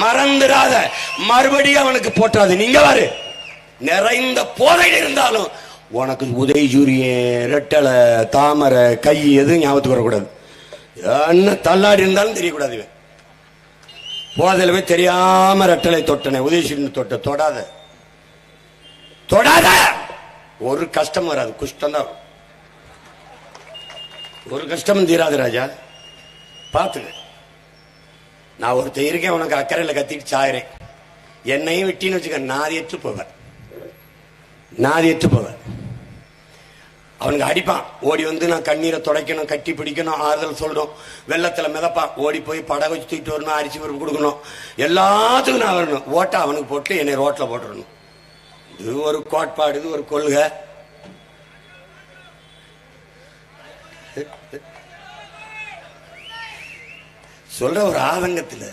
மறந்துடாத மறுபடியும் அவனுக்கு போட்டாது. நீங்க பாரு, நிறைந்த போதையில் இருந்தாலும் உனக்கு உதயசூரியன், ரெட்டலை, தாமரை, கை எதுவும் ஞாபகத்துக்கு வரக்கூடாது. என்ன தள்ளாடி இருந்தாலும் தெரியக்கூடாது. போதையில போய் தெரியாம ரெட்டலை தொட்டனே, உதயசூரியன் தொடாத ஒரு கஷ்டம் வராது. குஷ்டம் தான், ஒரு கஷ்டமும் தீராது ராஜா. பார்த்துக்க, நான் ஒருத்தர் இருக்கேன், உனக்கு அக்கறையில் கத்திட்டு சாகிறேன், என்னையும் விட்டின்னு வச்சுக்க, நாதியற்று போவேன். அவனுக்கு அடிப்பான், ஓடி வந்து நான் கண்ணீரை துடைக்கணும், கட்டி பிடிக்கணும், ஆறுதல் சொல்லணும், வெள்ளத்துல மிதப்பான், ஓடி போய் படகு வச்சு தூக்கிட்டு வரணும், அரிசி பருப்பு கொடுக்கணும், எல்லாத்துக்கும் நான் வரணும். ஓட்ட அவனுக்கு போட்டு என்னை ரோட்ல போட்டுடணும். இது ஒரு கோட்பாடு, இது ஒரு கொள்கை. சொல்ற ஒரு ஆதங்கத்தில்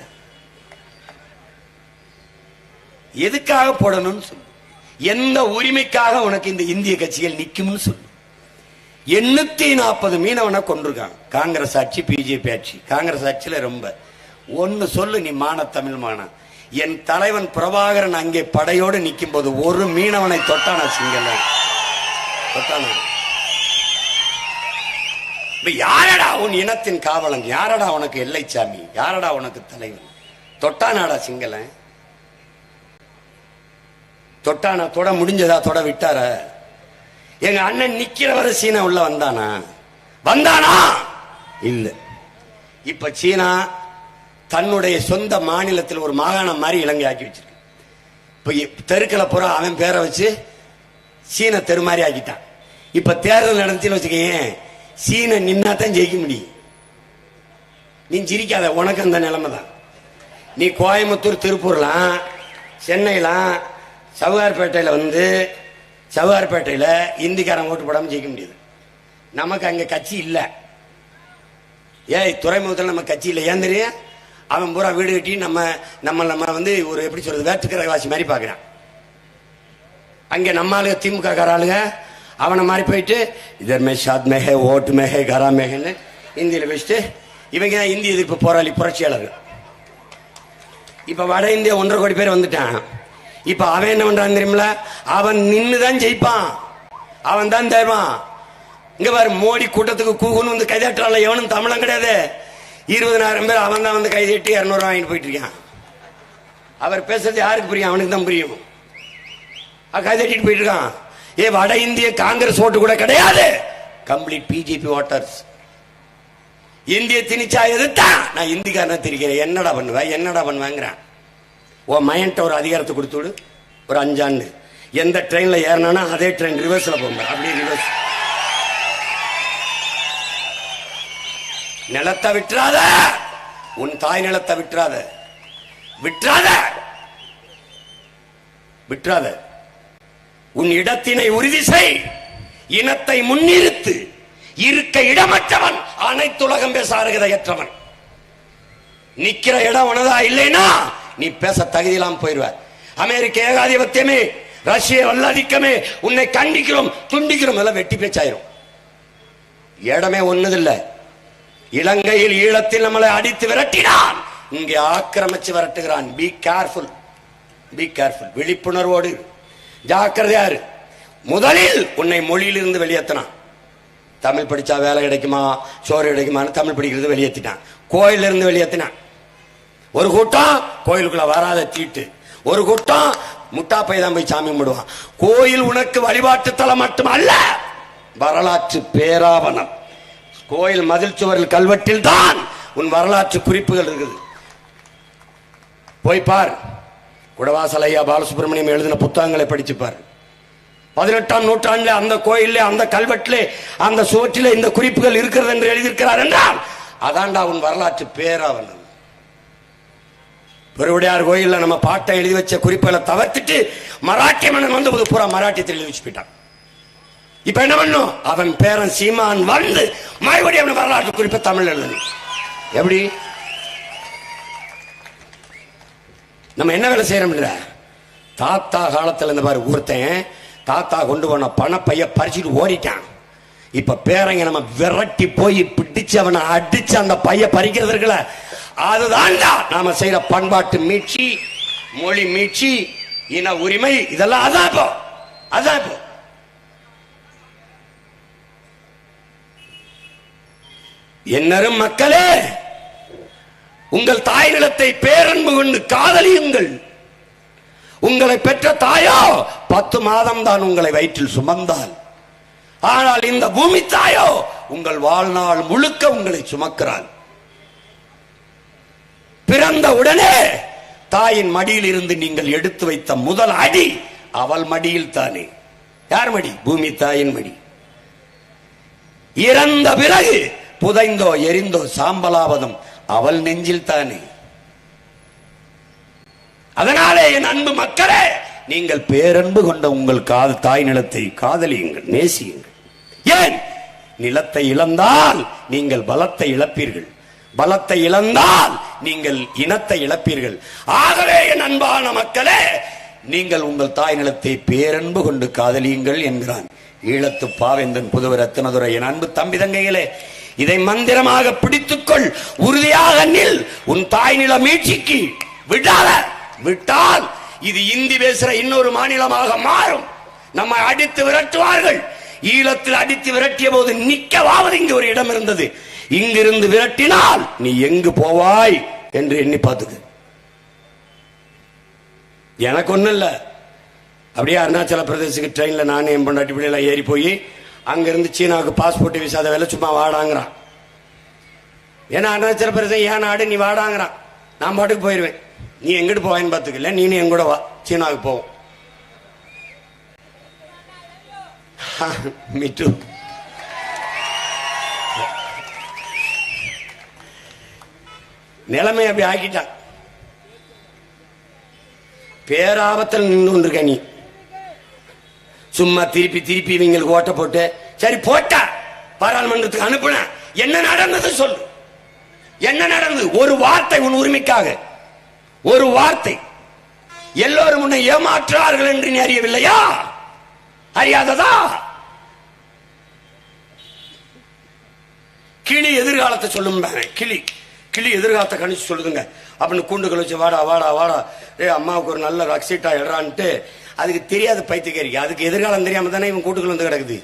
எதுக்காக போடணும்னு சொல்லு, எந்த உரிமைக்காக உனக்கு இந்த இந்திய கட்சிகள் நிக்கும்னு சொல்லு. 840 மீனவனை கொண்டிருக்காங்க காங்கிரஸ் ஆட்சி, பிஜேபி ஆட்சி. காங்கிரஸ் ஆட்சியில ரொம்ப ஒன்னு சொல்லு, நீ மான தமிழ் மான. என் தலைவன் பிரபாகரன் அங்கே படையோடு நிற்கும் போது ஒரு மீனவனை தொட்டான சிங்கள தொட்டான. யாரடா உன் இனத்தின் காவலன்? யாரடா உனக்கு எல்லைச்சாமி? யாரடா உனக்கு தலைவன்? தொட்டானாடா சிங்கள? தொட்டானா? தொட முடிஞ்சதா? தொட விட்டார? எங்க அண்ணன் நிக்கிறவரை சீனா உள்ள வந்தானா? இல்ல. இப்ப சீனா தன்னுடைய சொந்த மாநிலத்தில் ஒரு மாகாணம் மாதிரி இலங்கை ஆக்கி வச்சிருக்கு. இப்ப தெருக்களை பூரா அவன் பேரை வச்சு சீன தெரு மாதிரி ஆக்கிட்டான். இப்ப தேர்தல் நடந்துச்சுன்னு வச்சுக்கேன், சீன நின்னாதான் ஜெயிக்க முடியும். நீ சிரிக்காத, உனக்கு அந்த நிலைமை தான். நீ கோயம்புத்தூர், திருப்பூர்லாம், சென்னைலாம், சவுகார்பேட்டையில சவுகார்பேட்டையில இந்திக்காரன் ஓட்டு போடாம ஜெயிக்க முடியுது. நமக்கு அங்க கட்சி இல்ல. துறைமுகத்தில் நம்ம கட்சி இல்லை. ஏன் தெரியும்? அவன் பூரா வீடு கட்டி நம்ம வந்து ஒரு எப்படி சொல்றது, வேற்றுக்கிரகவாசி மாதிரி பாக்குறான். அங்க நம்ம ஆளுங்க, திமுக காராளுங்க அவனை மாதிரி போயிட்டு இதர் மே ஷாத் மேஹே, ஓட்டு மேஹே, கரா மேஹன்னு இந்தியில வச்சுட்டு இவங்க இந்திய எதிர்ப்பு போராளி புரட்சியாளர்கள். இப்ப வட இந்தியா 1.5 கோடி பேர் வந்துட்டான். இப்ப அவன் என்ன பண்றான் தெரியுமில? அவன் நின்னுதான் ஜெயிப்பான், அவன் தான் தருவான். இங்க பாரு, மோடி கூட்டத்துக்கு கூகுன்னு வந்து கைதட்டால எவனும் தமிழம் கிடையாது. 20,000 பேர் அவன் தான் வந்து கைதட்டி 200 வாங்கிட்டு போயிட்டு இருக்கான். அவர் பேசுறது யாருக்கு புரியும்? அவனுக்கு தான் புரியும். கைதட்டிட்டு போயிட்டு இருக்கான். வட இந்திய காங்கிரஸ் ஓட்டு கூட கிடையாது, கம்ப்ளீட் பிஜேபி ஓட்டர்ஸ். இந்திய திணிச்சா எதிர்த்தா நான் இந்திக்காரன தெரிகிறேன், என்னடா பண்ணுவேங்கிறான். உன் மையன்ட்ட ஒரு அதிகாரத்தை கொடுத்து விடு, ஒரு 5 ஆண்டு எந்த ட்ரெயின்ல ஏறினானா அதே ட்ரெயின் ரிவர்ஸ்ல போங்க, அப்படியே ரிவர்ஸ். நிலத்தை விட்டுறாத, உன் தாய் நிலத்தை விட்டுறாத. உன் இடத்தினை உறுதி செய், இனத்தை முன்னிறுத்து. இருக்க இடமற்றவன் அனைத்துலகம் பேச அருகதையற்றவன். நிக்கிற இடம் உனதா இல்லைன்னா நீ பேச தகுதியெல்லாம் போயிருவ. அமெரிக்க ஏகாதிபத்தியமே, ரஷ்ய வல்லாதிக்கமே, உன்னை கண்டிக்கிறோம், துண்டிக்கிறோம், எல்லாம் வெட்டி பேச்சாயிரும். இடமே ஒண்ணுதில்லை. இலங்கையில், ஈழத்தில் நம்மளை அடித்து விரட்டினான், இங்கே ஆக்கிரமிச்சு விரட்டுகிறான். பி கேர்ஃபுல், விழிப்புணர்வோடு ஜாக்கிரதையாரு. முதலில் உன்னை மொழியிலிருந்து வெளியேற்றினான். தமிழ் படிச்சா வேலை கிடைக்குமா, சோறு கிடைக்குமான்னு தமிழ் படிக்கிறது வெளியேற்றினான். கோயில இருந்து வெளியேற்றினான். ஒரு கூட்டம் கோயிலுக்குள்ள வராத தீட்டு, ஒரு கூட்டம் முட்டா பை தான் போய் சாமி கும்பிடுவான். கோயில் உனக்கு வழிபாட்டு தலம் மட்டுமல்ல, வரலாற்று பேராவணம். கோயில் மதில் சுவரில் கல்வெட்டில் தான் உன் வரலாற்று குறிப்புகள் இருக்குது. போய் பார். குடவாசல் ஐயா பாலசுப்ரமணியம் எழுதின புத்தகங்களை படிச்சுப்பார். 18ஆம் நூற்றாண்டில் அந்த கோயிலே, அந்த கல்வெட்டிலே, அந்த சுவற்றிலே இந்த குறிப்புகள் இருக்கிறது என்று எழுதியிருக்கிறார் என்றால் அதான்டா உன் வரலாற்று பேராவணம். பெருவுடையார் கோயில்ல நம்ம பாட்டை எழுதி வச்ச குறிப்புகளை தவிர்த்துட்டு மராட்டிய மன்னன் வந்து பூரா மராட்டியத்தில் எழுதி வச்சு போயிட்டான். இப்ப என்ன பண்ணும்? அவன் பேரன் சீமான் வந்து மறுபடியும் அவன் வரலாற்று குறிப்பை தமிழ் எழுதணும். எப்படி? நம்ம என்ன வேலை செய்யறோம்? தாத்தா காலத்துல இருந்து பாரு, ஒருத்தன் தாத்தா கொண்டு போன பணப்பைய பறிச்சுட்டு ஓடிட்டான். இப்ப பேரங்க நம்ம விரட்டி போய் பிடிச்சு அவனை அடிச்சு அந்த பைய பறிக்கிறது இருக்குல்ல, அதுதான் நாம செய்யற பண்பாட்டு மீட்சி, மொழி மீட்சி, இன உரிமை. இதெல்லாம் அதான் இப்போ என்னரும் மக்களே, உங்கள் தாய் நிலத்தை பேரன்பு கொண்டு காதலியுங்கள். உங்களை பெற்ற தாயோ 10 மாதம் தான் உங்களை வயிற்றில் சுமந்தால், ஆனால் இந்த பூமி தாயோ உங்கள் வாழ்நாள் முழுக்க உங்களை சுமக்கிறாள். பிறந்த உடனே தாயின் மடியில் இருந்து நீங்கள் எடுத்து வைத்த முதல் அடி அவள் மடியில் தானே. யார் மடி? பூமி தாயின் மடி. இறந்த பிறகு புதைந்தோ எரிந்தோ சாம்பலாவதும் அவள் நெஞ்சில் தானே. அதனாலே என் அன்பு மக்களே, நீங்கள் பேரன்பு கொண்ட உங்கள் தாய் நிலத்தை காதலியுங்கள், நேசியுங்கள். ஏன்? நிலத்தை இழந்தால் நீங்கள் பலத்தை இழப்பீர்கள், பலத்தை இழந்தால் நீங்கள் இனத்தை இழப்பீர்கள். ஆகவே என் அன்பான மக்களே, நீங்கள் உங்கள் தாய் நிலத்தை பேரன்பு கொண்டு காதலியுங்கள் என்கிறான் ஈழத்து பாவேந்தன் புதுவர் ரத்தினதுரை. என் அன்பு தம்பி தங்கைகளே, இதை மந்திரமாக பிடித்துக்கொள், உறுதியாக நில். உன் தாய் நில மீட்சிக்கு விட்டால் இது இந்தி பேசுற இன்னொரு மாநிலமாக மாறும். நம்மை அடித்து விரட்டுவார்கள். ஈழத்தில் அடித்து விரட்டிய போது நிக்கவாவது இங்கு ஒரு இடம் இருந்தது. இங்கிருந்து விரட்டினால் நீ எங்கு போவாய் என்று எண்ணி பார்த்துக்க. எனக்கு ஒண்ணும் இல்ல, அப்படியே அருணாச்சல பிரதேசத்துக்கு ட்ரெயின்ல நானே என் பொண்டாட்டி பிள்ளைலாம் ஏறி போய் அங்கிருந்து சீனாவுக்கு பாஸ்போர்ட் விசாத வேலை சும்மா வாடாங்கிறான். ஏன்னா அருணாச்சல பிரதேசம் ஏன் நாடு, நீ வாடாங்கிறான். நான் பாட்டுக்கு போயிருவேன். நீ எங்கிட்டு போவேன்னு பார்த்துக்கல, நீ என் கூட வா, சீனாவுக்கு போவோம். மீட்டு நிலைமை அப்படி ஆக்கிட்டான். பேராபத்தில் நின்று கொண்டிருக்க நீ. சும்மா திருப்பி இவங்களுக்கு ஓட்ட போட்டு சரி போட்டா பாராளுமன்றத்துக்கு அனுப்புன. என்ன நடந்தது சொல்லு, என்ன நடந்தது? ஒரு வார்த்தை உன் உரிமைக்காக, ஒரு வார்த்தை. எல்லோரும் உன்னை ஏமாற்றார்கள் என்று நீ அறியவில்லையா? அறியாததா? கிளி எதிர்காலத்தை சொல்லும். கிளி எதிர்காலத்தை கணிச்சு சொல்லுதுங்க அப்படின்னு கூண்டுகள் வச்சு வாடா வாடா வாடா, அம்மாவுக்கு ஒரு நல்ல ரக்ஸீட்டா எழுறான்ட்டு. அதுக்கு தெரியாது பைத்தியக்காரி, அதுக்கு எதிர்காலம் தெரியாம தானே இவன் கூட்டுக்குள்ள வந்து கிடக்குது.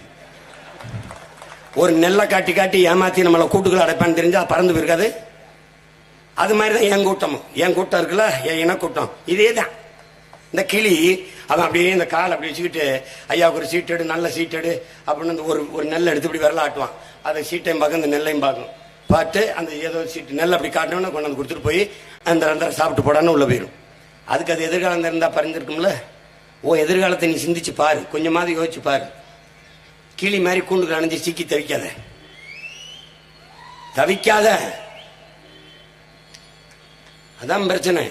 ஒரு நெல்லை காட்டி ஏமாத்தி நம்மளை கூட்டுக்குள்ள அடைப்பான்னு தெரிஞ்சா பறந்து போயிருக்காது. அது மாதிரிதான் என் கூட்டம் இருக்குல்ல, என் இனக்கூட்டம் இதே தான். இந்த கிளி அவன் அப்படியே இந்த கால் அப்படி வச்சுக்கிட்டு, ஐயாவுக்கு ஒரு சீட் எடு, நல்ல சீட் எடு அப்படின்னு ஒரு நெல்லை எடுத்து இப்படி விரல ஆட்டுவான். அதை சீட்டையும் பார்க்க இந்த நெல்லையும் பார்க்கணும். பார்த்து அந்த ஏதோ சீட்டு நெல் அப்படி காட்டணும்னு கொண்டு வந்து கொடுத்துட்டு போய் அந்த சாப்பிட்டு போடான்னு உள்ள போயிடும். அதுக்கு அது எதிர்காலம் இருந்தா பறந்துருக்கும்ல. எதிர்காலத்தை நீ சிந்திச்சு பாரு, கொஞ்சமாவது யோசிச்சு பாரு. கிளி மாதிரி கூண்டுக்கு அணைஞ்சு சிக்கி தவிக்காத. அதான் பிரச்சனை.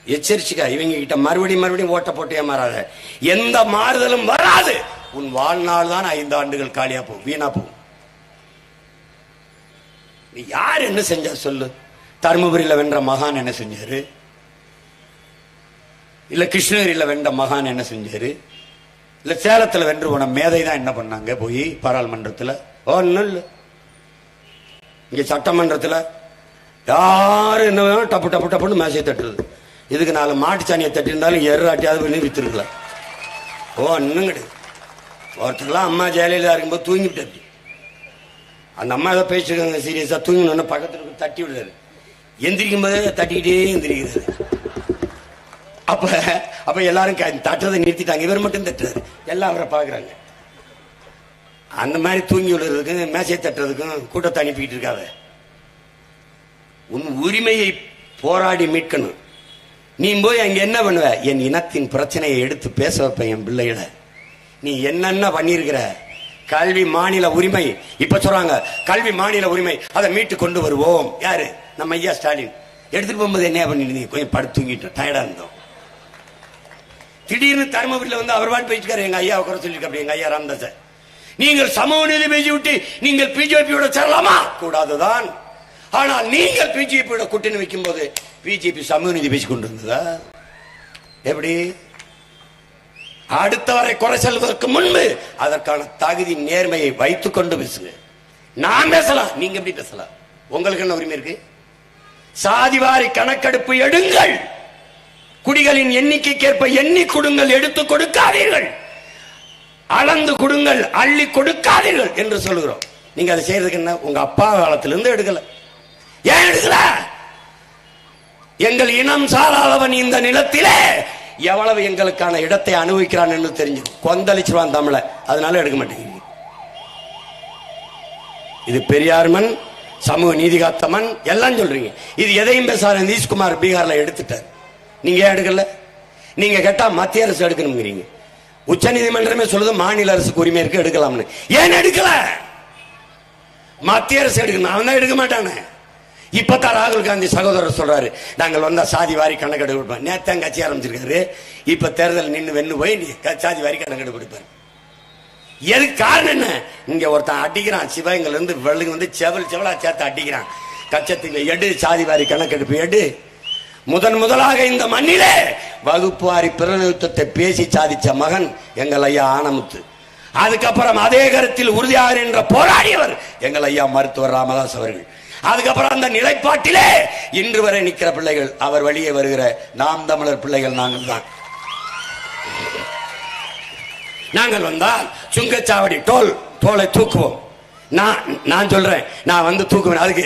எச்சரிச்சுக்கா, இவங்க கிட்ட மறுபடியும் ஓட்ட போட்டு ஏமாறாத. எந்த மாறுதலும் வராது. உன் வாழ்நாள் தான் 5 ஆண்டுகள் காலியா போகும், வீணா போகும். நீ யார் என்ன செஞ்சா சொல்லு? தருமபுரியில வென்ற மகான் என்ன செஞ்சாரு? இல்ல கிருஷ்ணகிரியில வென்ற மகான் என்ன செஞ்சாரு? இல்ல சேலத்துல வென்று போன மேதை தான் என்ன பண்ணாங்க போய் பாராளுமன்றத்துல? ஒன்னும் இல்ல. இங்க சட்டமன்றத்துல யாரு என்ன டப்பு டப்பு டப்புன்னு மேசையை தட்டுறது. இதுக்கு 4 மாட்டு சாணியை தட்டி இருந்தாலும் எறாட்டியாவது பண்ணி வித்துருக்கலாம். ஒன்னும் கிடையாது. ஒருத்தர்லாம் அம்மா ஜெயலலிதா இருக்கும்போது தூங்கிவிட்டாரு. அந்த அம்மா ஏதோ பேசிருக்காங்க சீரியஸா, தூங்கினோன்னு பக்கத்துல தட்டி விடுறாரு. எந்திரிக்கும் போதே தட்டிக்கிட்டே எந்திரிக்கிறாரு. அப்ப எல்லாரும் தட்டுறதை நிறுத்திட்டாங்க, இவர் மட்டும் தட்டுறாரு. எல்லாம் அவரை பாக்குறாங்க. அந்த மாதிரி தூங்கி விடுறதுக்கும் மேசையை தட்டுறதுக்கும் கூட்டத்தை அனுப்பிக்கிட்டு இருக்காத. உன் உரிமையை போராடி மீட்கணும். நீ போய் அங்க என்ன பண்ணுவ? என் இனத்தின் பிரச்சனையை எடுத்து பேச வைப்பேன் என் பிள்ளைகளை. நீ என்னென்ன பண்ணிருக்கிற? கல்வி மாநில உரிமை. இப்ப சொல்றாங்க கல்வி மாநில உரிமை, அதை மீட்டு கொண்டு வருவோம். யாரு? நம்ம ஐயா ஸ்டாலின். எடுத்துட்டு போகும்போது என்ன பண்ணிருந்தீங்க? கொஞ்சம் படுத்து தூங்கிட்டோம், டயர்டா இருந்தோம். திடீர்னு தருமபுரியில வந்து அவர் பாட்டு பேசிக்காரு, எங்க ஐயா குறை சொல்லிருக்க. அப்படி எங்க ஐயா ராமதாஸ், நீங்கள் சமூக நீதி பேசி விட்டு நீங்கள் பிஜேபியோட சேரலாமா? கூடாதுதான். ஆனால் நீங்கள் பிஜேபியோட கூட்டணி வைக்கும் போது பிஜேபி சமூக நீதி பேசி கொண்டு இருந்ததா? எப்படி? அடுத்தவரை குறை சொல்வதற்கு முன்பு அதற்கான தகுதி நேர்மையை வைத்துக் கொண்டு பேசுங்க. நான் பேசலாம், நீங்க எப்படி பேசலாம்? உங்களுக்கு என்ன உரிமை இருக்கு? சாதிவாரி கணக்கெடுப்பு எடுங்கள், குடிகளின் எண்ணிக்கைக்கேற்ப எண்ணி கொடுங்கள், எடுத்து கொடுக்காதீர்கள், அளந்து கொடுங்கள், அள்ளி கொடுக்காதீர்கள் என்று சொல்லுகிறோம். நீங்க அதை செய்யறதுக்கு என்ன? உங்க அப்பா காலத்திலிருந்து எடுக்கல. ஏன் எடுக்கல? எங்கள் இனம் சாராதவன் இந்த நிலத்திலே எவ்வளவு எங்களுக்கான இடத்தை அனுபவிக்கிறான் என்று தெரிஞ்சு கொந்தளிச்சிருவான் தமிழ. அதனால எடுக்க மாட்டேங்க. இது பெரியார் மண், சமூக நீதி காத்த மண் எல்லாம் சொல்றீங்க. இது எதையும் பேசாத நிதிஷ்குமார் பீகார்ல எடுத்துட்டார். நீங்க ஏன் எடுக்கல? நீங்க கேட்டா மத்திய அரசு எடுக்கணுங்கிறீங்க. உச்ச நீதிமன்றமே சொல்லுது மாநில அரசுக்கு உரிமை இருக்கு, எடுக்கலாம்னு. ஏன் எடுக்கல? மத்திய அரசு எடுக்கணும், அவன் தான் எடுக்க மாட்டானே. இப்பதான் ராகுல் காந்தி சகோதரர் சொல்றாரு, நாங்கள் வந்தா சாதி வாரி கணக்கெடுப்பு கொடுப்போம். நேத்தான் கட்சி ஆரம்பிச்சிருக்காரு, இப்ப தேர்தல் நின்று வென்னு போய் சாதி வாரி கணக்கெடுப்பு கொடுப்பாரு. எதுக்கு காரணம் என்ன? இங்க ஒருத்தன் அடிக்கிறான், சிவகங்கையில இருந்து வெள்ளுங்க வந்து செவலா சேர்த்து அடிக்கிறான். கச்சத்துக்கு எடு, சாதி வாரி கணக்கெடுப்பு எடு. முதலாக இந்த மண்ணிலே வகுப்பு வாரி பிரதிநிதித்துவத்தை பேசி சாதிச்ச மகன் எங்கள் ஐயா ஆனமுத்து. அதுக்கப்புறம் அதே கருத்தில் உறுதியாக என்ற போராடியவர் எங்கள் ஐயா மருத்துவர் ராமதாஸ் அவர்கள். அதுக்கப்புறம் அந்த நிலைப்பாட்டிலே இன்று வரை நிற்கிற பிள்ளைகள், அவர் வழியே வருகிற நாம் தமிழர் பிள்ளைகள் நாங்கள் தான். நாங்கள் வந்தால் சுங்கச்சாவடி டோலை தூக்குவோம். நான் சொல்றேன், நான் வந்து தூக்குவேன். அதுக்கு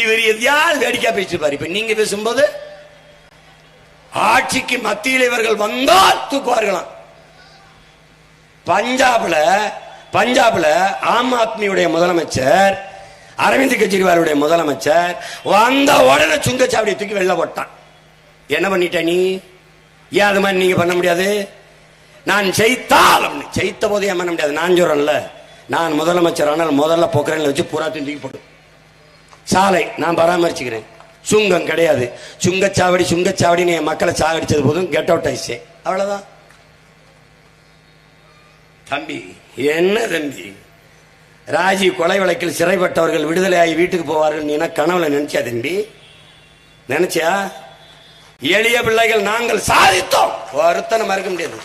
இவர் எதையாவது வேடிக்கை பேசிப்பாரு. இப்ப நீங்க பேசும்போது ஆட்சிக்கு மத்தியில் இவர்கள் வந்தால் தூக்குவார்களாம். பஞ்சாப்ல ஆம் ஆத்மியுடைய முதலமைச்சர் அரவிந்த் கெஜ்ரிவாலுடைய முதலமைச்சர் வந்த உடனே சுங்கச்சாவடியை தூக்கி வெளில போட்டான். என்ன பண்ணிட்ட நீ? ஏன் அது மாதிரி நீங்க பண்ண முடியாது? நான் ஜெயித்த போது ஏன் பண்ண முடியாது? நான் சொல்றேன்ல, நான் முதலமைச்சர் ஆனால் முதல்ல போக்குறேன் வச்சு பூரா தூக்கி போட்டு சாலை நான் பராமரிச்சுக்கிறேன். சுங்கம் கிடையாது. சுங்கச்சாவடி என் மக்களை சாகடிச்சது போதும் கெட் அவுட் ஆயிடுச்சு. அவ்வளவுதான் தம்பி. என்ன தம்பி, ராஜீவ் கொலை வழக்கில் சிறைப்பட்டவர்கள் விடுதலையாகி வீட்டுக்கு போவார்கள் நீ கனவுல நினைச்சா தம்பி? நினைச்சியா? எளிய பிள்ளைகள் நாங்கள் சாதித்தோம், ஒருத்தனை மறுக்க முடியாது.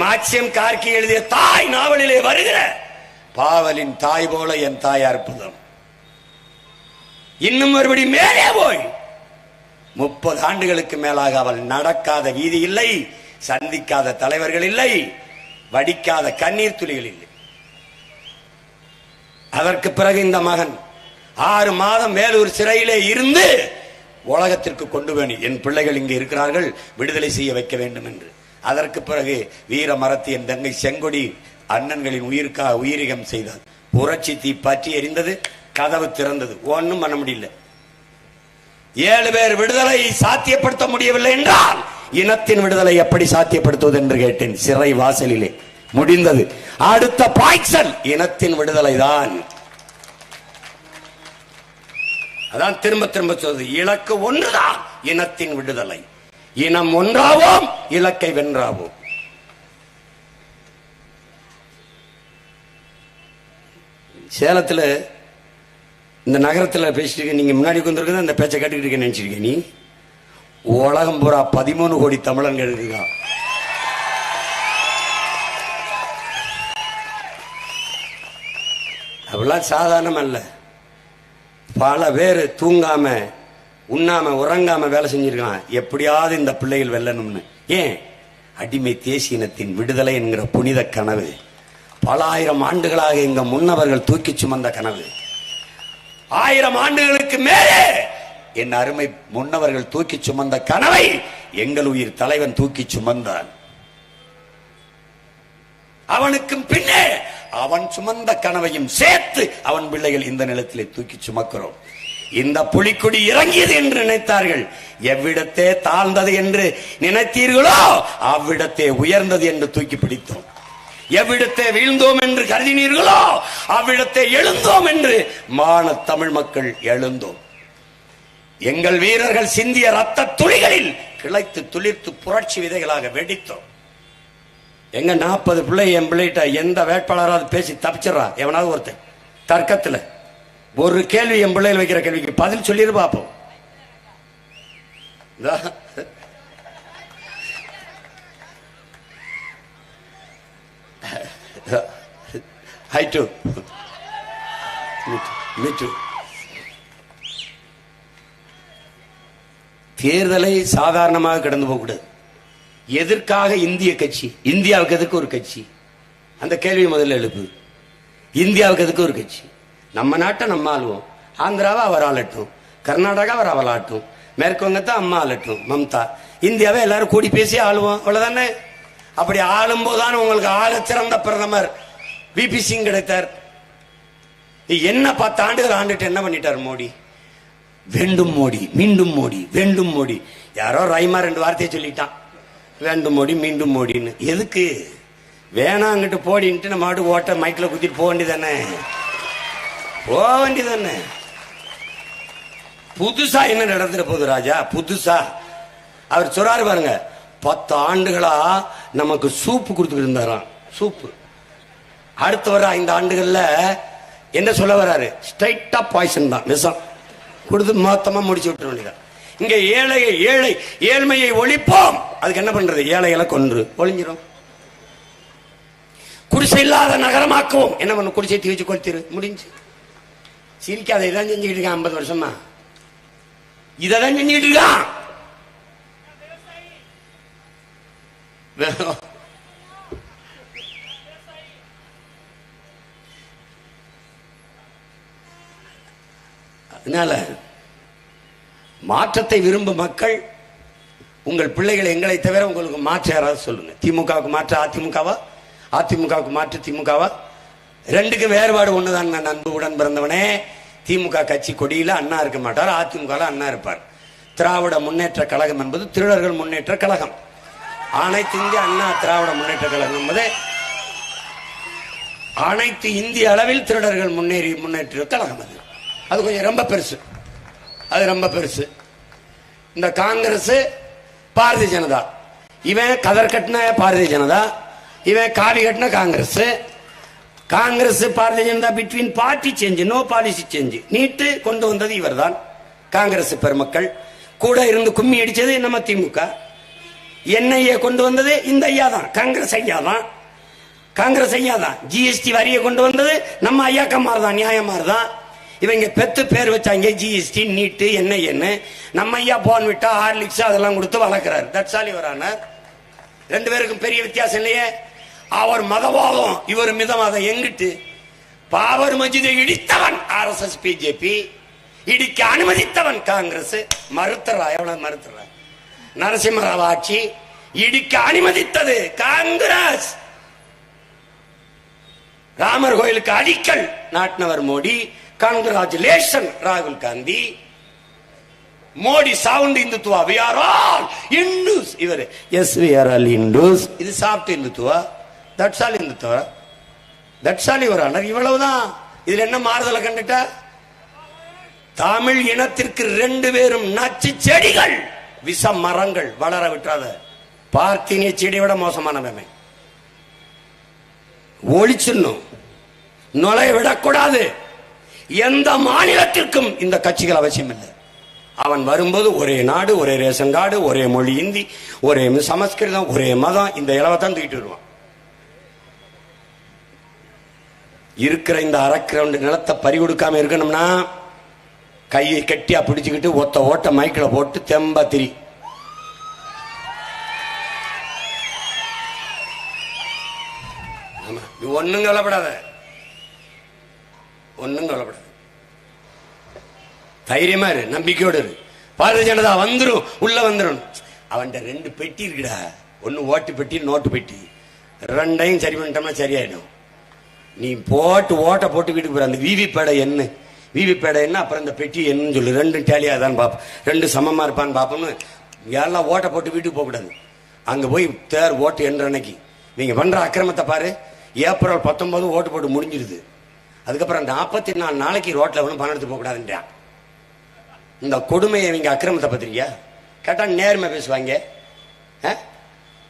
மார்க்சியம் கார்கி எழுதிய தாய் நாவலிலே வருகிற பாவலின் தாய் போல என் தாய் அற்புதம். இன்னும் மறுபடி மேலே போய் 30 ஆண்டுகளுக்கு மேலாக அவள் நடக்காத வீதி இல்லை, சந்திக்காத தலைவர்கள் இல்லை, வடிக்காத கண்ணீர் துளிகள் இல்லை. அதற்கு பிறகு இந்த மகன் 6 மாதம் வேலூர் சிறையிலே இருந்து உலகத்திற்கு கொண்டு வேணும், என் பிள்ளைகள் இங்கே இருக்கிறார்கள், விடுதலை செய்ய வைக்க வேண்டும் என்று. அதற்கு பிறகு வீர மரத்தி என் தங்கை செங்கொடி அண்ணன்களின் உயிருக்காக உயிரிகம் செய்தார். புரட்சி தீ பற்றி எரிந்தது, கதவு திறந்தது, ஒன்னும் பண்ண முடியல. 7 பேர் விடுதலை சாத்தியப்படுத்த முடியவில்லை என்றால் இனத்தின் விடுதலை எப்படி சாத்தியப்படுத்துவது என்று கேட்டேன். சிறை வாசலிலே முடிந்தது. அடுத்த பாய்ச்சல் இனத்தின் விடுதலை தான். அதான் திரும்ப சொல்வது, இலக்கு ஒன்றுதான், இனத்தின் விடுதலை. இனம் ஒன்றாவோம், இலக்கை வென்றாவோம். சேலத்தில் இந்த நகரத்தில் பேசிட்டு நீங்க முன்னாடி கொண்டிருக்க அந்த பேச்சை கேட்டுக்கிட்டு நினைச்சிருக்க. நீ உலகம் பூரா 13 கோடி தமிழர்கள் இருக்கா. அப்படிலாம் சாதாரணம் அல்ல. பல பேர் தூங்காம உண்ணாம உறங்காம வேலை செஞ்சிருக்கான், எப்படியாவது இந்த பிள்ளைகள் வெல்லணும்னு. ஏன்? அடிமை தேசியனத்தின் விடுதலை என்கிற புனித கனவு பல ஆயிரம் ஆண்டுகளாக எங்க முன்னவர்கள் தூக்கி சுமந்த கனவு. 1000 ஆண்டுகளுக்கு மேலே என் அருமை முன்னவர்கள் தூக்கி சுமந்த கனவை எங்கள் உயிர் தலைவன் தூக்கி சுமந்தான். அவனுக்கும் பின்னே அவன் சுமந்த கனவையும் சேர்த்து அவன் பிள்ளைகள் இந்த நிலத்திலே தூக்கி சுமக்கிறோம். இந்த புலிக்குடி இறங்கியது என்று நினைத்தார்கள், எவ்விடத்தே தாழ்ந்தது என்று நினைத்தீர்களோ அவ்விடத்தே உயர்ந்தது என்று தூக்கி பிடித்தோம். எவ்விடத்தை வீழ்ந்தோம் என்று கருதினீர்களோ அவ்விடத்தை எழுந்தோம் என்று மான தமிழ் மக்கள் எழுந்தோம். எங்கள் வீரர்கள் சிந்திய ரத்த துளிகளில் கிளைத்து துளிர்த்து புரட்சி விதைகளாக வெடித்தோம். எங்க 40 பிள்ளை என் பிள்ளைகிட்ட எந்த வேட்பாளராவது பேசி தப்பிச்சிடறா எவனாவது ஒருத்தன் தர்க்கத்தில் ஒரு கேள்வி என் பிள்ளைகள் வைக்கிற கேள்விக்கு பதில் சொல்லிடு பார்ப்போம். I too. Me too. தேர்தலை சாதாரணமாக கடந்து போகக்கூடாது. எதற்காக இந்திய கட்சி? இந்தியாவுக்கு எதுக்கு ஒரு கட்சி? அந்த கேள்வி முதல்ல எழுப்பு. இந்தியாவுக்கு எதுக்கு ஒரு கட்சி? நம்ம நாட்டை நம்ம ஆளுவோம். ஆந்திராவை அவர் ஆளட்டும், கர்நாடகா அவர் அவள் ஆட்டும், மேற்கு வங்கத்தை அம்மா ஆளட்டும் மம்தா. இந்தியாவை எல்லாரும் கூடி பேசி ஆளுவோம், அவ்வளவுதானே. அப்படி ஆளும் போதுதான் உங்களுக்கு ஆள சிறந்த பிரதமர் விபி சிங் கிடைத்தார். என்ன 10 ஆண்டுகள் ஆண்டுட்டு என்ன பண்ணிட்டார் மோடி? வேண்டும் மோடி, மீண்டும் மோடி, வேண்டும் மோடி. யாரோ ரைமா 2 வார்த்தையை சொல்லிட்டான், வேண்டும் மோடி மீண்டும் மோடின்னு. எதுக்கு? வேணாங்கிட்டு போடின்ட்டு நம்ம மாட்டு ஓட்ட மைக்கில் குத்திட்டு போக வேண்டியதானே, போக வேண்டியதானே. புதுசா என்ன நடந்துட போகுது ராஜா? புதுசா அவர் சொல்றாரு பாருங்க, 10 ஆண்டுகளா நமக்கு சூப்பு கொடுத்துக்கிட்டு இருந்தாராம். சூப்பு. அடுத்து வர 5 ஆண்டுகள்ல என்ன சொல்ல வர்றாரு? ஸ்ட்ரைட்டா பாய்சன் தான், விஷம் கொடுத்து மொத்தமா முடிச்சு விட்டுற வேண்டியதான். இங்க ஏழ்மையை ஒழிப்போம். அதுக்கு என்ன பண்றது? ஏழைகளை கொன்று ஒழிஞ்சிரும். குடிசை இல்லாத நகரமாக்குவோம். என்ன பண்ணும்? குடிசை தீ வச்சு கொளுத்திரு, முடிஞ்சு. சிரிக்காத, இதான் செஞ்சுக்கிட்டு இருக்கான் 50 வருஷமா. இதான் செஞ்சுக்கிட்டு இருக்கான். அதனால மாற்றத்தை விரும்பும் மக்கள், உங்கள் பிள்ளைகள் எங்களை தவிர உங்களுக்கு மாற்று யாராவது சொல்லுங்க. திமுகவுக்கு மாற்று அதிமுகவா? அதிமுகவுக்கு மாற்று திமுகவா? ரெண்டுக்கும் வேறுபாடு ஒண்ணுதான். நான் அன்பு உடன் பிறந்தவனே. திமுக கட்சி கொடியில அண்ணா இருக்க மாட்டார், அதிமுக அண்ணா இருப்பார். திராவிட முன்னேற்ற கழகம் என்பது திருடர்கள் முன்னேற்ற கழகம். அனைத்து இந்திய அண்ணா திராவிட முன்னேற்ற கழகம் என்பது அனைத்து இந்திய அளவில் திருடர்கள் முன்னேற்ற கழகம். அது கொஞ்சம் ரொம்ப பெருசு, அது ரொம்ப பெருசு. இந்த காங்கிரஸ் பாரதிய ஜனதா, இவன் கதர் கட்டின பாரதிய ஜனதா, இவன் காவி கட்டின Congress. Congress Bharatiya Janata between party change, no policy change. NEET கொண்டு வந்தது இவர் தான். காங்கிரஸ் பெருமக்கள் கூட இருந்து கும்மி அடிச்சது நம்ம திமுக. என்ஐஏ கொண்டு வந்தது இந்த ஐயா தான், காங்கிரஸ் ஐயா தான். காங்கிரஸ் ஐயா தான். ஜிஎஸ்டி வரியை கொண்டு வந்தது நம்ம ஐயாக்கமார் தான், நியாயமார் தான். இவங்க பெத்து பேர் வச்சாங்க, ஜிஎஸ்டி, நீட்டு, என்ன நம்ம ஐயா போன் விட்டா ஹார்லிக்ஸ் அதெல்லாம் கொடுத்து வளர்க்கிறார். That's all your honour. 2 பேருக்கும் பெரிய வித்தியாசம் இல்லையே. அவர் மதவாதம், இவர் மிதவாதம். எங்கிட்டு பாபர் மஸ்ஜிதை இடித்தவன் ஆர்எஸ்எஸ் பிஜேபி, இடிக்க அனுமதித்தவன் காங்கிரஸ். மறுத்தரா? எவ்வளவு மறுத்தரா? நரசிம்மராவ் ஆட்சி இடிக்க அனுமதித்தது காங்கிரஸ். ராமர் கோயிலுக்கு அடிக்கல் நாட்டினவர் மோடி. கங்க்ராச்சுலேஷன் ராகுல் Gandhi. Modi sound Hindutva. we are all Hindus. இவர் yes we are all Hindus. இது சாப்பிட்டு Hindutva. that's all Hindutva. that's all your honor. இவ்வளவுதான். இதுல என்ன மாறுதலை கண்டுட்டா? தமிழ் இனத்திற்கு 2 பேரும் நச்சு செடிகள், விஷ மரங்கள். வளர விட்டாத பார்த்தினிய செடியை விட மோசமானவன். ஒழிச்சிடணும், நுழைய விடக்கூடாது. எந்த மாநிலத்திற்கும் இந்த கட்சிகள் அவசியம் இல்லை. அவன் வரும்போது ஒரே நாடு, ஒரே ரேஷன் கார்டு, ஒரே மொழி இந்தி, ஒரே சமஸ்கிருதம், ஒரே மதம். இந்த இலவத்தான் தூக்கிட்டு வருவான். இருக்கிற இந்த அரை கிரவுண்ட் நிலத்தை பறி கொடுக்காம இருக்கணும்னா கையை கட்டியா பிடிச்சுக்கிட்டு ஒத்த ஓட்ட மைக்கில் போட்டு தெம்பா திரி. ஒன்னும் கவலைப்படாத, ஒன்னும் கவலைப்படாத. தைரியமா இரு, நம்பிக்கையோடு இரு. பாரதிய ஜனதா வந்துரும், உள்ள வந்துடும். அவன்கிட்ட 2 பெட்டி இருக்குடா. ஒன்னு ஓட்டு பெட்டி, நோட்டு பெட்டி. 2ஐயும் சரி பண்ணிட்டோம்னா சரியாயிடும். நீ போட்டு ஓட்ட போட்டு வீட்டுக்கு போற. அந்த விவி பேடை என்ன, விவி பேடை என்ன, அப்புறம் இந்த பெட்டி என்னன்னு சொல்லு. 2 டேலியாதான் பார்ப்போம், 2 சமமா இருப்பான்னு பார்ப்போம்னு. யாரெல்லாம் ஓட்ட போட்டு வீட்டுக்கு போக கூடாது. அங்க போய் தேர் ஓட்டு என்ற அன்னைக்கு நீங்க பண்ற அக்கிரமத்தை பாரு. ஏப்ரல் 19 ஓட்டு போட்டு முடிஞ்சிருது. அதுக்கப்புறம் 44 நாளைக்கு ரோட்ல ஒன்றும் பணம் எடுத்து போக கூடாதுன்றான். இந்த கொடுமையை இவங்க அக்கிரமத்தை பத்திரிக்கா கேட்டா நேர்மை பேசுவாங்க.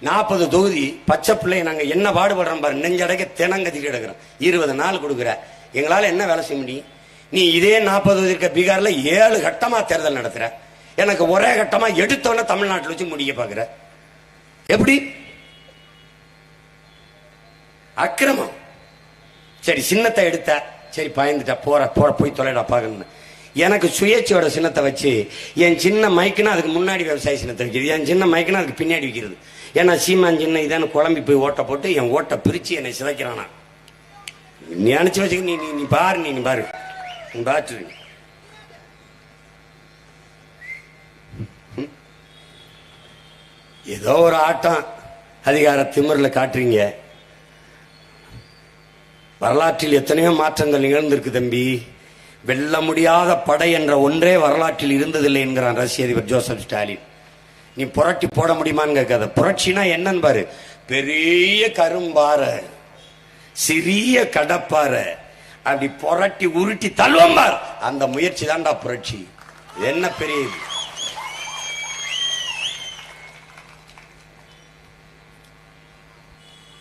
40 தொகுதி பச்சை பிள்ளை நாங்க என்ன பாடுபடுறோம் பாரு. நெஞ்சடைக்க தினங்கத்திட்டு கிடக்குறோம். 20 நாள் கொடுக்குற. எங்களால என்ன வேலை செய்ய முடியும்? நீ இதே 40 தொகுதி இருக்க பீகார்ல 7 கட்டமா தேர்தல் நடத்துற. எனக்கு ஒரே கட்டமா எடுத்தோன்னே தமிழ்நாட்டில் வச்சு முடிக்க பாக்குற. எப்படி? அக்கிரமம். சரி சின்னத்தை எடுத்த, சரி பயந்துட்டா, போற போய் தொலைடா பாக்கணும். எனக்கு சுயேட்சையோட சின்னத்தை வச்சு என் சின்ன மைக்குன்னா அதுக்கு முன்னாடி விவசாய சின்னத்தை வைக்கிறது, என் சின்ன மைக்குன்னா அதுக்கு பின்னாடி வைக்கிறது. ஏன்னா சீமான் சின்ன இதான குழம்பி போய் ஓட்ட போட்டு என் ஓட்டை பிரிச்சு என்னை சிதைக்கிறானா. நீ அனுப்பிச்சு வச்சுக்க, நீ பாரு, நீ பாரு, நீ பாட்டு. ஏதோ ஒரு ஆட்டம் அதிகார திமிரில் காட்டுறீங்க. வரலாற்றில் எத்தனையோ மாற்றங்கள் நிகழ்ந்திருக்கு தம்பி. வெல்ல முடியாத படை என்ற ஒன்றே வரலாற்றில் இருந்ததில்லை என்கிறான் ரஷ்ய அதிபர் ஜோசப் ஸ்டாலின். நீ புரட்டி போட முடியுமான்னு கேட்காத. புரட்சினா என்னன்னு பாரு. பெரிய கரும்பார, சிறிய கடப்பார அப்படி புரட்டி உருட்டி தள்ளுவம்பார். அந்த முயற்சி தான்டா புரட்சி. என்ன பெரிய இது.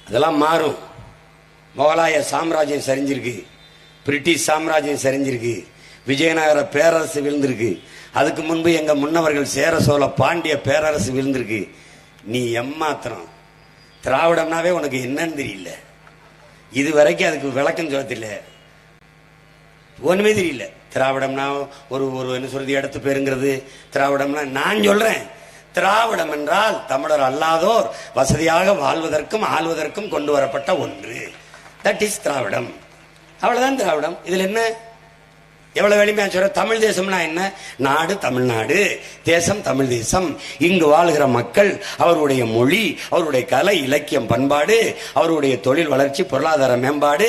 அதெல்லாம் மாறும். முகலாய சாம்ராஜ்யம் சரிஞ்சிருக்கு, பிரிட்டிஷ் சாம்ராஜ்யம் சரிஞ்சிருக்கு, விஜயநகர பேரரசு விழுந்திருக்கு. அதுக்கு முன்பு எங்க முன்னவர்கள் சேர சோழ பாண்டிய பேரரசு விழுந்திருக்கு. நீ எம்மாத்திரம் திராவிடம்னாவே உனக்கு என்னன்னு தெரியல. இது வரைக்கும் அதுக்கு விளக்கம் சொல்ல தெரியல, ஒண்ணுமே தெரியல. திராவிடம்னா ஒரு என்ன சொல்றது, இடத்து பேருங்கிறது. திராவிடம்னா நான் சொல்றேன், திராவிடம் என்றால் தமிழர் அல்லாதோர் வசதியாக வாழ்வதற்கும் ஆள்வதற்கும் கொண்டு வரப்பட்ட ஒன்று. தட் இஸ் திராவிடம். அவ்வளவுதான் திராவிடம். இதுல என்ன எவ்வளவு எளிமையா சொல்ற. தமிழ் தேசம்னா என்ன? நாடு தமிழ்நாடு, தேசம் தமிழ் தேசம். இங்கு வாழ்கிற மக்கள், அவருடைய மொழி, அவருடைய கலை இலக்கியம் பண்பாடு, அவருடைய தொழில் வளர்ச்சி, பொருளாதார மேம்பாடு,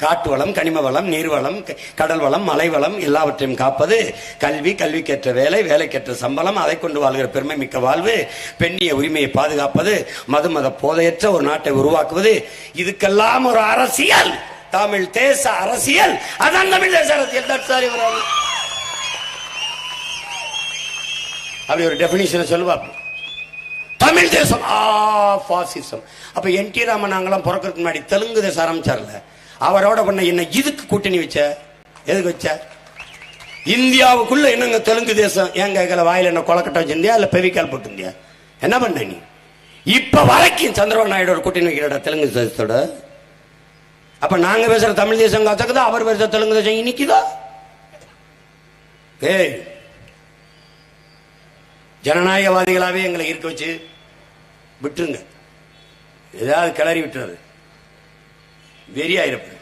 காட்டு வளம், கனிம வளம், நீர் வளம், கடல் வளம், மலை வளம் எல்லாவற்றையும் காப்பது, கல்வி, கல்விக்கேற்ற வேலை, வேலைக்கேற்ற சம்பளம், அதை கொண்டு வாழ்கிற பெருமை மிக்க வாழ்வு, பெண்ணிய உரிமையை பாதுகாப்பது, மத போதையற்ற ஒரு நாட்டை உருவாக்குவது. இதுக்கெல்லாம் ஒரு அரசியல், தமிழ் தேச அரசியல். அதான் தமிழ் தேச அரசியல். அப்படி ஒரு டெபினிஷனை சொல்லுவா. தமிழ் தேசம் பாசிசம். அப்ப என் டி ராமன் நாங்களாம் பிறக்கிறதுக்கு முன்னாடி தெலுங்கு தேசம் ஆரம்பிச்சார்ல, அவரோட பண்ண என்ன இதுக்கு கூட்டணி வச்ச? எதுக்கு வச்ச? இந்தியாவுக்குள்ள என்னங்க தெலுங்கு தேசம்? ஏன் கேட்கல? வாயில என்ன கொலக்கட்டை வச்சிருந்தியா இல்ல பெவிக்கால் போட்டிருந்தியா? என்ன பண்ண நீ? இப்ப வரைக்கும் சந்திரபாபு நாயுடு கூட்டணி வைக்கிறடா தெலுங்கு தேசத்தோட. அப்ப நாங்க பேசுற தமிழ் தேசம் காத்தக்குதா, அவர் பேசுற தெலுங்கு தேசம் இனிக்குதா? ஏய், ஜனநாயகவாதிகளாவே எங்களை இருக்க வச்சு விட்டுருங்க. ஏதாவது கிளறி விட்டுறது வெறியாயிருப்ப.